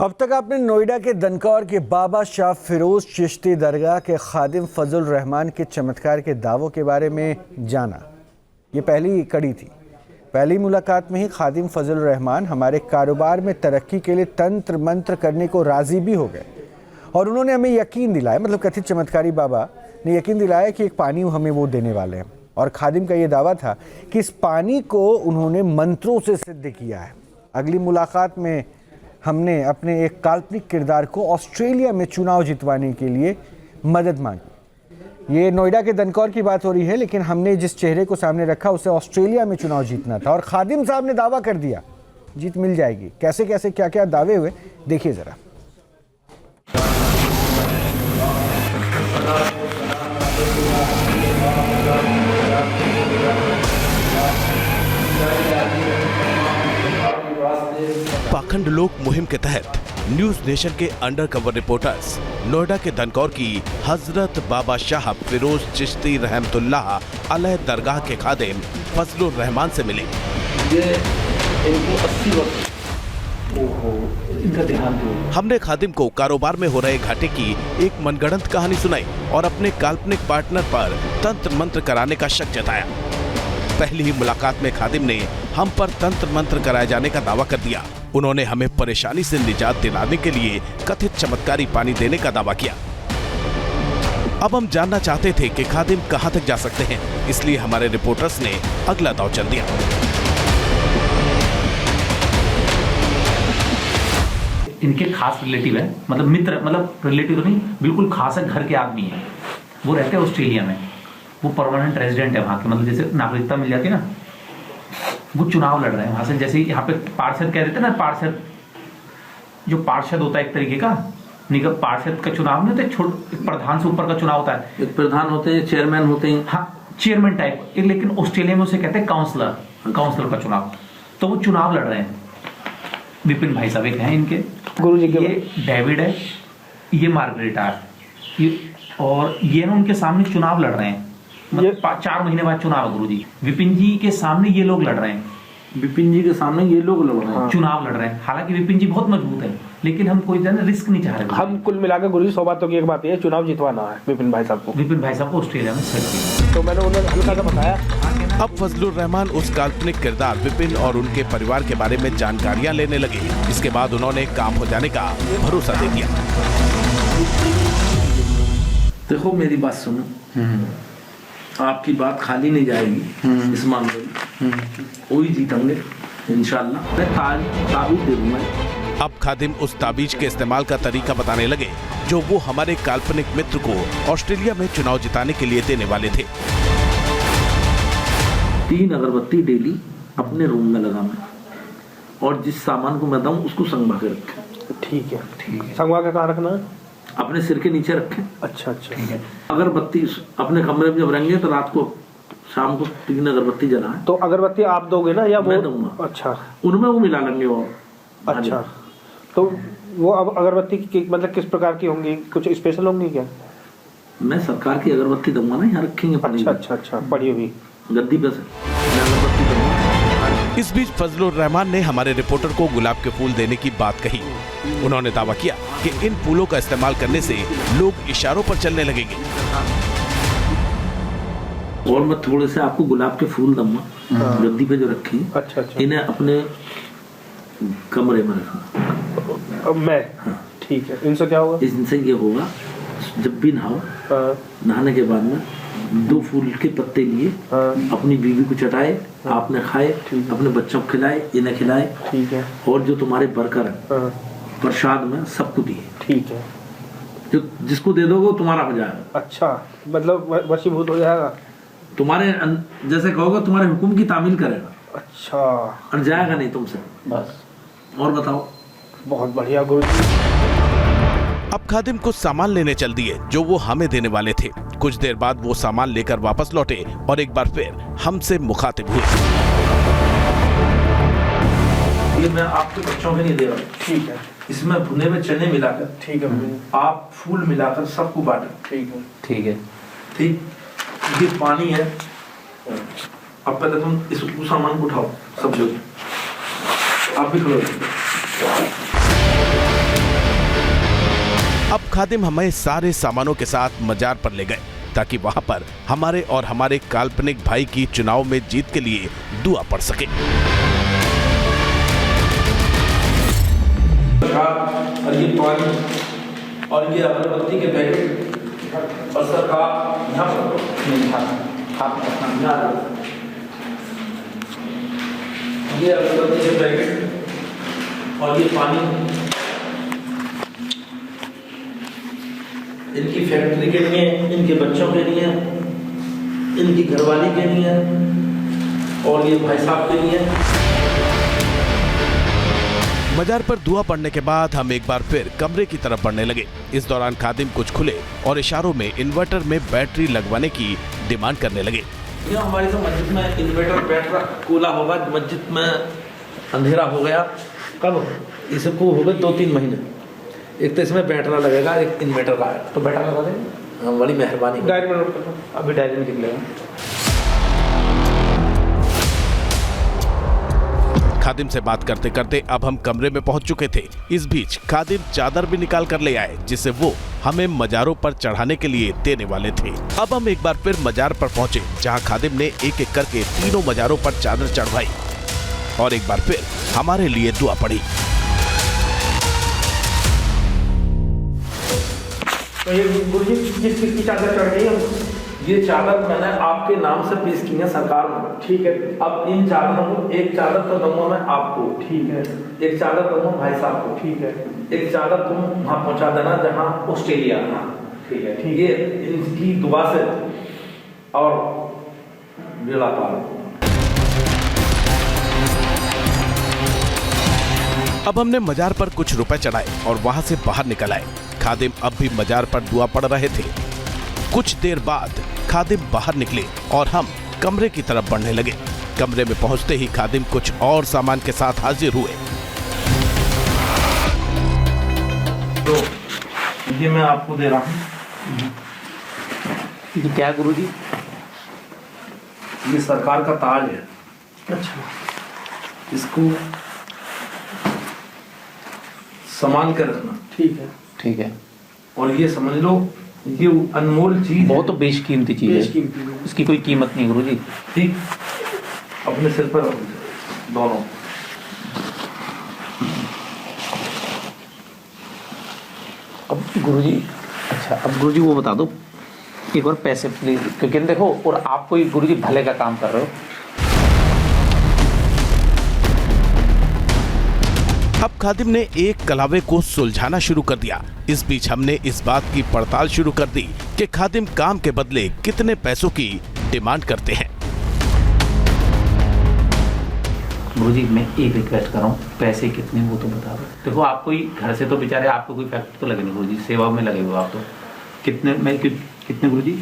अब तक आपने नोएडा के दनकौर के बाबा शाह फिरोज चिश्ती दरगाह के खादिम फजल रहमान के चमत्कार के दावों के बारे में जाना। ये पहली कड़ी थी। पहली मुलाकात में ही खादिम फजल रहमान हमारे कारोबार में तरक्की के लिए तंत्र मंत्र करने को राज़ी भी हो गए और उन्होंने हमें यकीन दिलाया, मतलब कथित चमत्कारी बाबा ने यकीन दिलाया कि एक पानी हमें वो देने वाले हैं। और खादिम का ये दावा था कि इस पानी को उन्होंने मंत्रों से सिद्ध किया है। अगली मुलाकात में हमने अपने एक काल्पनिक किरदार को ऑस्ट्रेलिया में चुनाव जितवाने के लिए मदद मांगी। ये नोएडा के दनकौर की बात हो रही है, लेकिन हमने जिस चेहरे को सामने रखा उसे ऑस्ट्रेलिया में चुनाव जीतना था और खादिम साहब ने दावा कर दिया जीत मिल जाएगी। कैसे कैसे क्या क्या दावे हुए देखिए ज़रा। पाखंड लोक मुहिम के तहत न्यूज नेशन के अंडर कवर रिपोर्टर्स नोएडा के दनकौर की हजरत बाबा शाह फिरोज चिश्ती रहमतुल्लाह अलैह दरगाह के खादिम फजलुर रहमान से मिले। ये इनको 80 वक्त इनका ध्यान दो। हमने खादिम को कारोबार में हो रहे घाटे की एक मनगढ़ंत कहानी सुनाई और अपने काल्पनिक पार्टनर पर तंत्र मंत्र कराने का शक जताया। पहली ही मुलाकात में खादिम ने हम पर तंत्र मंत्र कराए जाने का दावा कर दिया। उन्होंने हमें परेशानी से निजात दिलाने के लिए कथित चमत्कारी पानी देने का दावा किया। अब हम जानना चाहते थे कि खादिम कहां तक जा सकते हैं, इसलिए हमारे रिपोर्टर्स ने अगला दाव चल दिया। इनके खास रिलेटिव है, मतलब मित्र, मतलब रिलेटिव तो नहीं, बिल्कुल खास है, घर के आदमी है। वो रहते हैं ऑस्ट्रेलिया में, वो परमानेंट रेजिडेंट है वहां के, मतलब जैसे नागरिकता मिल जाती है ना, वो चुनाव लड़ रहे हैं वहां से। जैसे यहाँ पे पार्षद कह देते हैं ना, पार्षद जो पार्षद होता है एक तरीके का निगम पार्षद का चुनाव नहीं होता, प्रधान से ऊपर का चुनाव होता है। एक प्रधान होते हैं, चेयरमैन होते हैं। हाँ, चेयरमैन टाइप, लेकिन ऑस्ट्रेलिया में उसे कहते हैं काउंसलर, काउंसलर का चुनाव। तो वो चुनाव लड़ रहे हैं। विपिन भाई साहब एक हैं इनके गुरुजी के, ये डेविड है, ये मार्गरेटा है, और ये ना उनके सामने चुनाव लड़ रहे हैं। ये 4 महीने बाद चुनाव है गुरुजी। विपिन जी के सामने ये लोग लड़ रहे हैं, विपिन जी के सामने ये लोग लड़ रहे हैं, चुनाव लड़ रहे हैं। हालांकि विपिन जी बहुत मजबूत है, लेकिन हम कोई रिस्क नहीं चाह रहे। हम कुल मिलाकर गुरुजी 100 बातों की एक बात है, चुनाव जितवाना है विपिन भाई साहब को। विपिन भाई साहब को ऑस्ट्रेलिया में सेट। तो मैंने उन्हें हल्का सा बताया। अब फजलुर रहमान उस काल्पनिक किरदार विपिन और उनके परिवार के बारे में जानकारियां लेने लगे। इसके बाद उन्होंने काम हो जाने का भरोसा दे दिया। देखो मेरी बात सुनो, आपकी बात खाली नहीं जाएगी इस मामले में। वही जीतेंगे इंशाल्लाह। मैं ताबीज दे दूंगा। अब खादिम उस ताबीज के इस्तेमाल का तरीका बताने लगे जो वो हमारे काल्पनिक मित्र को ऑस्ट्रेलिया में चुनाव जिताने के लिए देने वाले थे। 3 अगरबत्ती डेली अपने रूम में लगाना और जिस सामान को मैं दूं उसको संगवा के रखें। ठीक है, ठीक है। संगवा के कहाँ रखना? अपने सिर के नीचे रखें। अच्छा अच्छा, ठीक है। अगरबत्ती अपने कमरे में जब रहेंगे तो रात को शाम को 3 अगरबत्ती जलाएं। तो अगरबत्ती आप दोगे ना या वो? मैं दूंगा। अच्छा, उनमें वो मिला लेंगे। और अच्छा, तो वो अब अगरबत्ती की मतलब किस प्रकार की होंगी? कुछ स्पेशल होंगी क्या? मैं सरकार की अगरबत्ती दूंगा ना, यहाँ रखेंगे। अच्छा अच्छा अच्छा, पड़ी हुई गद्दी पे से अगरबत्ती दूंगा। इस बीच फजलुर रहमान ने हमारे रिपोर्टर को गुलाब के फूल देने की बात कही। उन्होंने दावा किया कि इन फूलों का इस्तेमाल करने से लोग इशारों पर चलने लगेंगे। और मैं थोड़े से आपको गुलाब के फूल दूंगा गद्दी पे जो रखे। अच्छा अच्छा, इन्हें अपने कमरे में रखना। मैं ठीक है। इनसे क्या होगा? इनसे ये होगा, जब भी नहाओ, नहाने के बाद में 2 फूल के पत्ते लिए अपनी बीवी को चटाए, आपने खाए, अपने बच्चों को खिलाए, इन्हें खिलाए। ठीक है। और जो तुम्हारे बरकर है प्रसाद में सबको दिए। ठीक है। जो जिसको दे दोगे तुम्हारा हो जाएगा। अच्छा, मतलब वशीभूत हो जाएगा। तुम्हारे जैसे कहोगे तुम्हारे हुक्म की तामील करेगा। अच्छा, और जाएगा नहीं तुमसे। बस। और बताओ। बहुत बढ़िया गुरुजी। अब खादिम कुछ सामान लेने चल दिए जो वो हमें देने वाले थे। कुछ देर बाद वो सामान लेकर वापस लौटे और एक बार फिर हमसे मुखातिब हुए। ये मैं आपके बच्चों के नहीं दे रहा हूँ। ठीक है। इसमें भुने हुए चने मिलाकर, ठीक है, आप फूल मिलाकर सबको बांटें। ठीक है, ठीक है, ठीक। ये पानी है। अब पहले तुम इस सामान को उठाओ, सब जगह आप भी खड़े हो। अब खादिम हमें सारे सामानों के साथ मजार पर ले गए ताकि वहां पर हमारे और हमारे काल्पनिक भाई की चुनाव में जीत के लिए दुआ पड़ सके। और ये पानी और ये अगरबत्ती के पैकेट और सरकार यहाँ ये अगरबत्ती के पैकेट और ये पानी इनकी फैक्ट्री के लिए, इनके बच्चों के लिए, इनकी घरवाली के लिए और ये भाई साहब के लिए। मजार पर दुआ पड़ने के बाद हम एक बार फिर कमरे की तरफ बढ़ने लगे। इस दौरान खादिम कुछ खुले और इशारों में इन्वर्टर में बैटरी लगवाने की डिमांड करने लगे। ये हमारी तो मस्जिद में इन्वर्टर बैटरी कूला होगा, मस्जिद में अंधेरा हो गया। कब? इसको हो गए 2-3 महीने। एक तो इसमें बैटरा लगेगा, एक इन्वर्टर का आएगा। तो बैठा लगा देंगे। हाँ, बड़ी मेहरबानी। डायरी में नोट कर लो, अभी डायरी में लिख लेगा। खादिम से बात करते करते अब हम कमरे में पहुंच चुके थे। इस बीच खादिम चादर भी निकाल कर ले आए जिसे वो हमें मजारों पर चढ़ाने के लिए देने वाले थे। अब हम एक बार फिर मजार पर पहुंचे जहां खादिम ने एक एक करके तीनों मजारों पर चादर चढ़वाई और एक बार फिर हमारे लिए दुआ पड़ी। तो ये गुरुजी जिसकी चादर चढ़ गई है, ये चादर मैंने आपके नाम से पेश की है सरकार में। ठीक है। अब इन चादरों को, एक चादर तो दूंगा मैं आपको, ठीक है। एक चादर दूंगा भाई साहब को, ठीक है। एक चादर तुम वहाँ पहुँचा देना जहाँ ऑस्ट्रेलिया। ठीक है। ठीक ये इनकी दुआ से और बेड़ा पार। अब हमने मजार पर कुछ रुपए चढ़ाए और वहां से बाहर निकल आए। खादिम अब भी मजार पर दुआ पड़ रहे थे। कुछ देर बाद खादिम बाहर निकले और हम कमरे की तरफ बढ़ने लगे। कमरे में पहुंचते ही खादिम कुछ और सामान के साथ हाजिर हुए। तो ये मैं आपको दे रहा हूँ। ये क्या है गुरुजी? ये सरकार का ताज है। अच्छा। इसको संभाल कर रखना। ठीक है। ठीक है। और ये समझ लो ये अनमोल चीज बहुत तो बेशकीमती चीज है, इसकी कोई कीमत नहीं गुरुजी। ठीक, अपने सिर पर रखो दोनों। अब गुरुजी, अच्छा अब गुरुजी वो बता दो एक बार पैसे प्लीज, क्योंकि देखो और आप कोई गुरुजी भले का काम कर रहे हो। अब खादिम ने एक कलावे को सुलझाना शुरू कर दिया। इस बीच हमने इस बात की पड़ताल शुरू कर दी कि खादिम काम के बदले कितने पैसों की डिमांड करते हैं। गुरुजी मैं एक रिक्वेस्ट कर रहा हूँ, पैसे कितने वो तो बता दो। देखो आप कोई घर से तो बेचारे आपको कोई फैक्ट्री तो लगे नहीं गुरुजी, सेवा में लगे हो आप तो। कितने मैं कितने गुरुजी?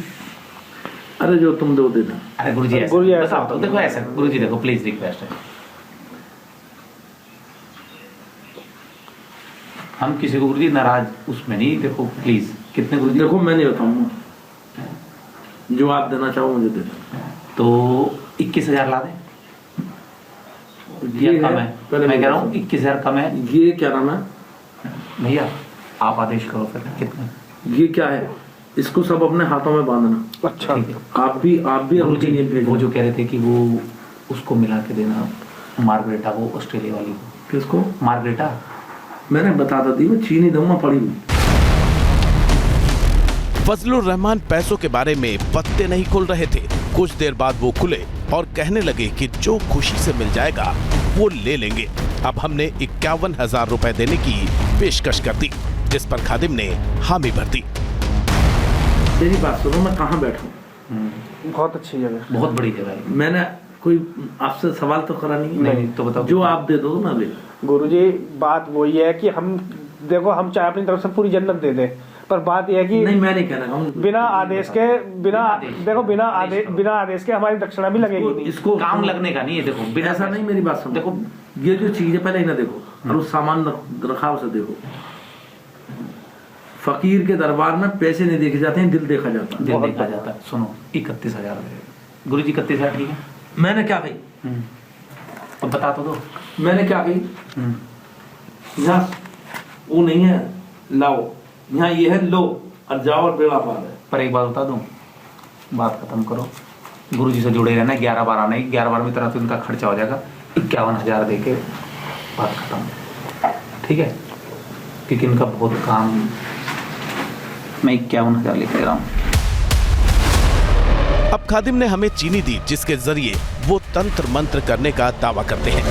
अरे जो तुम दो देना। अरे गुरुजी ऐसा बताओ तो, देखो ऐसा गुरुजी देखो प्लीज रिक्वेस्ट है, हम किसी को गुरुजी नाराज उसमें नहीं, देखो प्लीज कितने गुरुजी? देखो मैं नहीं बताऊंगा, जो आप देना चाहो मुझे दे दो। तो 21,000 ला दें या कम है? मैं कह रहा हूँ 21,000 कम है। ये क्या नाम है भैया आप आदेश करो फिर कितने? ये क्या है? इसको सब अपने हाथों में बांधना। अच्छा। आप भी गुरुजी वो जो कह रहे थे कि वो उसको मिला के देना मार्गरेटा, वो ऑस्ट्रेलिया वाली को। किसको? मार्गरेटा। मैंने बता दी, मैं चीनी दम्मा पड़ी हुई। फजलुर रहमान पैसों के बारे में पत्ते नहीं खोल रहे थे। कुछ देर बाद वो खुले और कहने लगे कि जो खुशी से मिल जाएगा वो ले लेंगे। अब हमने 51,000 रुपए देने की पेशकश कर दी, जिस पर खादिम ने हामी भर दी। तेरी बात सुनो, मैं कहाँ बैठूं? बहुत अच्छी जगह, बहुत बड़ी जगह है। मैंने कोई आपसे सवाल तो करा नहीं तो बताओ। जो आप दे दो मैं ले। गुरुजी बात वही है कि हम देखो हम चाहे अपनी तरफ से पूरी जन्नत दे दें, पर बात यह है कि नहीं मैं नहीं कह रहा हूँ, बिना आदेश के बिना आदेश के हमारी दक्षिणा भी लगेगी नहीं। इसको काम लगने का नहीं है। देखो ऐसा नहीं, मेरी बात सुनो। देखो ये जो चीज है पहले इन्हें देखो और उस सामान रखा उसे देखो। फकीर के दरबार में पैसे नहीं देखे जाते हैं, दिल देखा जाता है। दिल देखा जाता है। सुनो 31,000 गुरुजी 31,000 ठीक है। मैंने क्या कही? अब बता तो दो। मैंने क्या कही? यहाँ वो नहीं है, लाओ यहाँ ये है लो और जाओ और बेड़ा पार है। पर एक बात बता दूं, बात खत्म करो, गुरुजी से जुड़े रहना, 11-12 नहीं, 11-12 में तरह तो इनका खर्चा हो जाएगा, 51,000 दे के बात खत्म, ठीक है? क्योंकि इनका बहुत काम, मैं 51,000 लेके रहा हूँ। अब खादिम ने हमें चीनी दी जिसके जरिए वो तंत्र मंत्र करने का दावा करते हैं।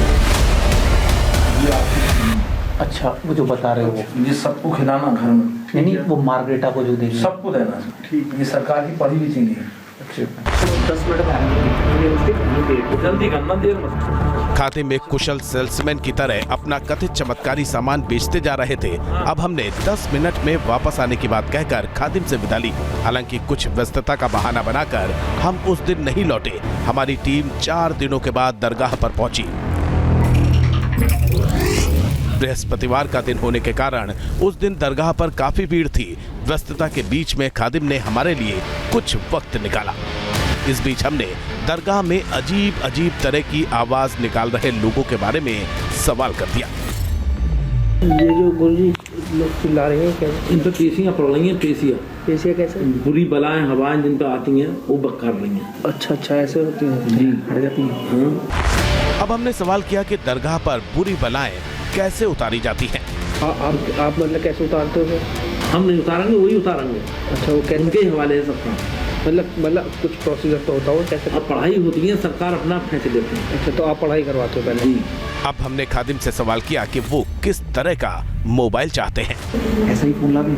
अच्छा, वो जो बता रहे हो वो ये सबको खिलाना घर में, नहीं, वो मार्गरेटा को जो दे सबको देना। ठीक, ये सरकार की पढ़ी हुई चीनी है। 10 मिनट में जल्दी करना, देर मत। खादिम एक कुशल सेल्समैन की तरह अपना कथित चमत्कारी सामान बेचते जा रहे थे। अब हमने 10 मिनट में वापस आने की बात कहकर खादिम से विदा ली। हालांकि कुछ व्यस्तता का बहाना बनाकर हम उस दिन नहीं लौटे। हमारी टीम 4 दिनों के बाद दरगाह पर पहुंची। बृहस्पतिवार का दिन होने के कारण उस दिन दरगाह पर काफी भीड़ थी। व्यस्तता के बीच में खादिम ने हमारे लिए कुछ वक्त निकाला। इस बीच हमने दरगाह में अजीब अजीब तरह की आवाज निकाल रहे लोगों के बारे में सवाल कर दिया। ये जो गुरुजी लोग चिल्ला रहे हैं क्या? इन पर पेशियाँ पड़ रही हैं। पेशियाँ कैसे? बुरी बलाएं हवाएं जिन पर आती हैं वो बक कर रही हैं। अच्छा, ऐसे होती हैं जी, हट जाती हैं। अब हमने सवाल किया कि दरगाह पर बुरी बलाएं कैसे उतारी जाती हैं। आप मतलब कैसे उतारते हो? हम नहीं उतारेंगे, वही उतारेंगे। अच्छा, वो कैसे? उनके हवाले है सबका। मतलब कुछ प्रोसीजर तो होता हो कैसे? अब पढ़ाई होती है, सरकार अपना फैसले देती है। अच्छा, तो आप पढ़ाई करवाते हो पहले? जी। अब हमने खादिम से सवाल किया कि वो किस तरह का मोबाइल चाहते हैं। ऐसा ही फोन ला भी,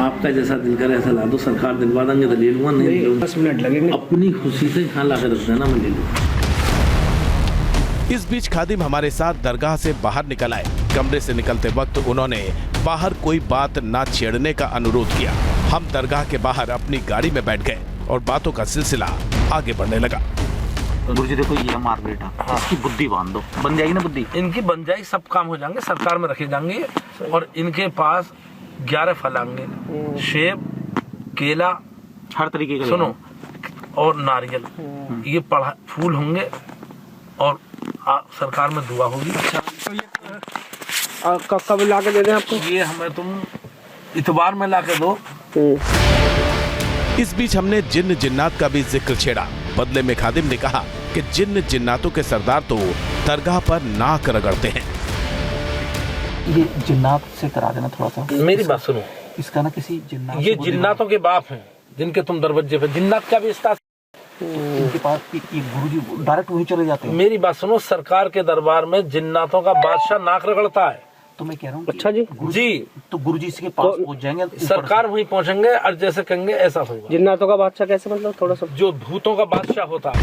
आपका जैसा दिल करे ऐसा ला दो, सरकार दिलवा देंगे तो ले लूंगा, नहीं 10 मिनट लगेंगे। अपनी खुशी से यहाँ ला के रख देना, मैं ले लूँ। इस बीच खादिम हमारे साथ दरगाह से बाहर निकल आए। कमरे से निकलते वक्त उन्होंने बाहर कोई बात ना छेड़ने का अनुरोध किया। हम दरगाह के बाहर अपनी गाड़ी में बैठ गए और बातों का सिलसिला आगे बढ़ने लगा। गुरुजी देखो, ये मार्गरेटा, इसकी बुद्धि बांध दो, बन जाएगी ना बुद्धि? इनकी बन जाएगी, सब काम हो जाएंगे, सरकार में रखे जाएंगे। और इनके पास 11 फल आएंगे, सेब, केला, हर तरीके का, सुनो, और नारियल। ये पढ़ा फूल होंगे और सरकार में दुआ होगी। कब ला के दे दें आपको? ये हमें तुम इतवार में ला के दो। इस बीच हमने जिन्न जिन्नात का भी जिक्र छेड़ा। बदले में खादिम ने कहा कि जिन्न जिन्नातों के सरदार तो दरगाह पर नाक रगड़ते हैं। ये जिन्नात से करा देना थोड़ा सा। मेरी बात सुनो, इसका ना किसी जिन्नात, ये जिन्नातों के बाप हैं जिनके तुम दरवाजे पे, जिन्नात का भी रिश्ता इनके पास ये गुरुजी डायरेक्ट वहीं चले जाते हैं। मेरी बात सुनो, सरकार के दरबार में जिन्नातों का बादशाह नाक रगड़ता है। तो मैं कह रहा हूँ, अच्छा जी, जी, तो गुरुजी इसके पास पहुंच जाएंगे, सरकार वहीं पहुंचेंगे और जैसे कहेंगे ऐसा होगा। जिन्नातों का बादशाह कैसे, मतलब थोड़ा सा? जो भूतों का बादशाह होता है।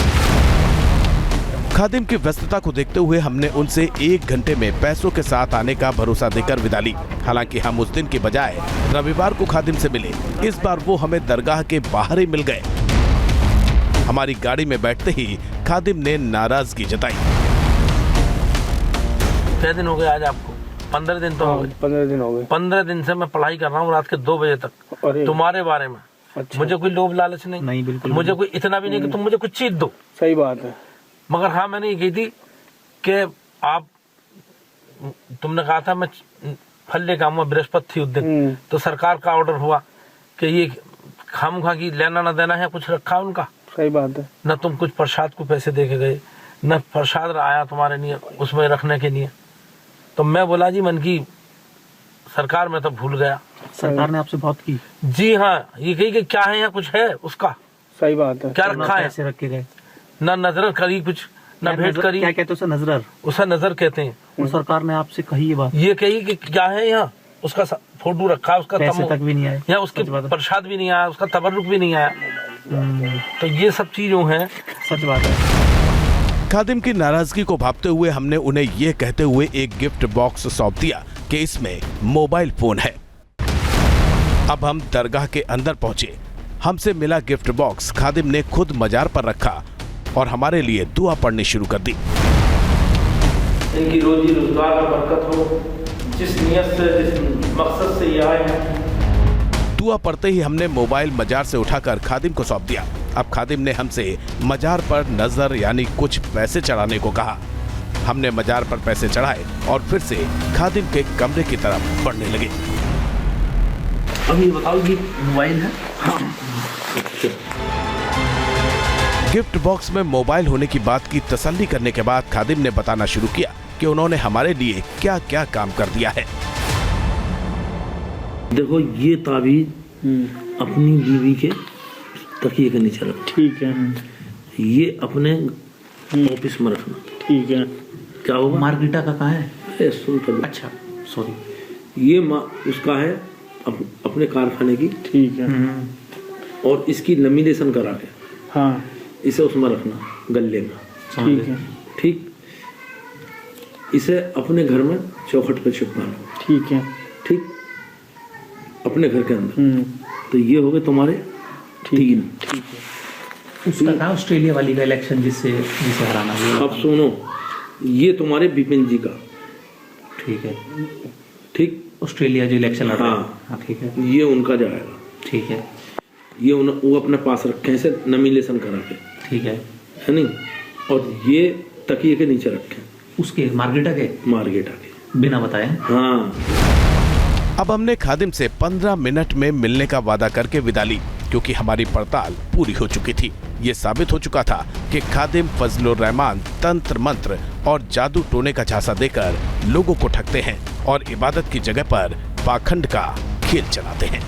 खादिम की व्यस्तता को देखते हुए हमने उनसे 1 घंटे में पैसों के साथ आने का भरोसा देकर विदा ली। हालांकि हम उस दिन के बजाय रविवार को खादिम से मिले। इस बार वो हमें दरगाह के बाहर ही मिल गए। हमारी गाड़ी में बैठते ही खादिम ने नाराजगी जताई। कितने दिन हो गए आज आपको? 15 दिन तो हो गए। 15 दिन हो गए। 15 दिन से मैं पढ़ाई कर रहा हूँ रात के 2 बजे तक तुम्हारे बारे में। अच्छा। मुझे कोई लोभ लालच नहीं, बिल्कुल मुझे कोई इतना भी नहीं कि तुम मुझे कुछ चीज दो। सही बात है। मगर हाँ, मैंने ये कही थी कि आप, तुमने कहा था मैं फल लेकर आऊंगा, बृहस्पति थी उस दिन, तो सरकार का ऑर्डर हुआ कि ये खामखा की लेना ना देना है, कुछ रखा उनका। सही बात है। न तुम कुछ प्रसाद को पैसे दे के गए, न प्रसाद आया तुम्हारे लिए उसमें रखने के लिए। तो मैं बोला जी, मन की सरकार में तो भूल गया। सरकार ने आपसे बात की? जी हाँ, ये कही कि क्या है यहाँ कुछ है उसका। सही बात है। क्या रखा है? पैसे रख के गए, न नजर करी कुछ, न भेंट करी। क्या कहते हैं उसे? नजर। उसे नजर कहते हैं। और सरकार ने आपसे कही ये बात? ये कही कि क्या है यहाँ, उसका फोटो रखा, उसका पैसे तक भी नहीं आए, यहाँ उसके प्रसाद भी नहीं आया, उसका तबर्रुक भी नहीं आया। तो ये सब चीजों हैं। सच बात है। खादिम की नाराजगी को भांपते हुए हमने उन्हें ये कहते हुए एक गिफ्ट बॉक्स सौंप दिया कि इसमें मोबाइल फोन है। अब हम दरगाह के अंदर पहुंचे। हमसे मिला गिफ्ट बॉक्स खादिम ने खुद मजार पर रखा और हमारे लिए दुआ पढ़नी शुरू कर दी। इनकी रोजी रोजगार में बरकत हो, जिस नियत से, जिस मकसद से ये आए हैं। दुआ पढ़ते ही हमने मोबाइल मजार से उठाकर खादिम को सौंप दिया। अब खादिम ने हमसे मजार पर नजर यानी कुछ पैसे चढ़ाने को कहा। हमने मजार पर पैसे चढ़ाए और फिर से खादिम के कमरे की तरफ बढ़ने लगे। अब ये बताओ ये मोबाइल है? गिफ्ट बॉक्स में मोबाइल होने की बात की तसल्ली करने के बाद खादिम ने बताना शुरू किया कि उन्होंने हमारे लिए क्या क्या काम कर दिया है। देखो ये ताबीज अपनी बीवी के तकिए के नीचे रखो। ठीक है। ये अपने ऑफिस में रखना। ठीक है। क्या होगा? मार्गरीटा का कहाँ है? अरे सुन तो। अच्छा सॉरी। ये उसका है अपने कारखाने की। ठीक है। और इसकी लेमिनेशन करा के हाँ। इसे उसमें रखना, गले में। ठीक है। ठीक। इसे अपने घर में चौखट पे चिपकाना। ठीक है। ठीक। अपने घर के अंदर। तो ये हो गए तुम्हारे 3। ठीक है। उसका था ऑस्ट्रेलिया वाली का इलेक्शन जिसे हराना है। अब सुनो, ये तुम्हारे बिपिन जी का। ठीक है। ठीक। ऑस्ट्रेलिया जो इलेक्शन लड़ रहा है। हाँ। हाँ ठीक है। ये उनका जाएगा। ठीक है। ये वो अपने पास रखे इसे नमिनेशन करा के। ठीक है। है नहीं? और ये तकिए के नीचे रखे उसके मार्गरीटा के मार्गेटा के बिना बताए। हाँ। अब हमने खादिम से 15 मिनट में मिलने का वादा करके विदा ली, क्योंकि हमारी पड़ताल पूरी हो चुकी थी। ये साबित हो चुका था कि खादिम फजलुर रहमान तंत्र मंत्र और जादू टोने का झांसा देकर लोगों को ठगते हैं और इबादत की जगह पर पाखंड का खेल चलाते हैं।